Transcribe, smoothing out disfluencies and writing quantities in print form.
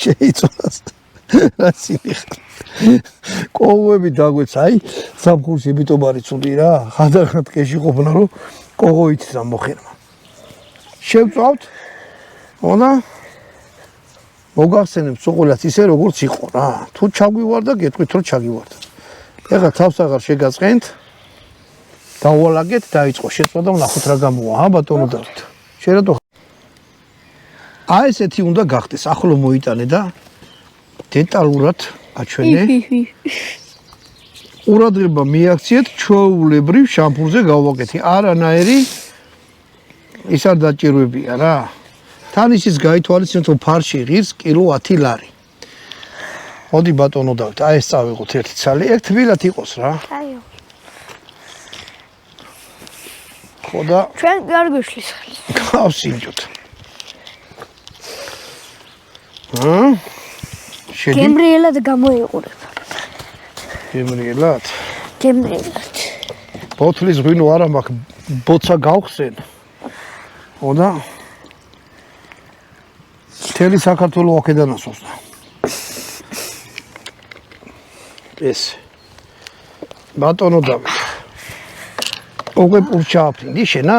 შეიწვას რა სინიხ კოღოები დაგვეც აი სამხურში იმიტომ არის ცუდი რა ხანდახან ტყეში ყოფნა რომ კოღო იცის რა მოხერმა შევწავთ ონა მოგახსენებთ სოყოლას ისე როგორც იყო რა თუ ჩაგვივარდა გეტყვით რომ ჩაგივარდა ეხლა თავს აღარ შეგაწყენთ დაუვალაგეთ დაიწყო შეწვა და ვნახოთ რა გამოვა ბატონო დავით შენ რატო აი ესეთი უნდა გახდეს ახლო მოიტანე და დეტალურად აჩვენე ყურადღება მიაქციეთ ჩვეულებრივ შამპურზე გავაკეთე არანაირი ის არ დაჭირვებია რა თან ისიც გაითვალისწინოთ რომ ფარში ღირს კილო 10 ლარი მოდი ბატონო დავით აი ეს წავიღოთ ერთი ცალი ერთ თბილად იყოს რა აიო ხოდა ჩვენ არ გვიშლის გავსინჯოთ შედი გემრიელად გამოიყურება გემრიელად ბოთლის ღვინო არა მაქვს ბოცა გავხსენ ხოდა მთელი საქართველო აქედან ასვავს ეს ბატონო დავით უკვე პურჩა აფრინდი შენა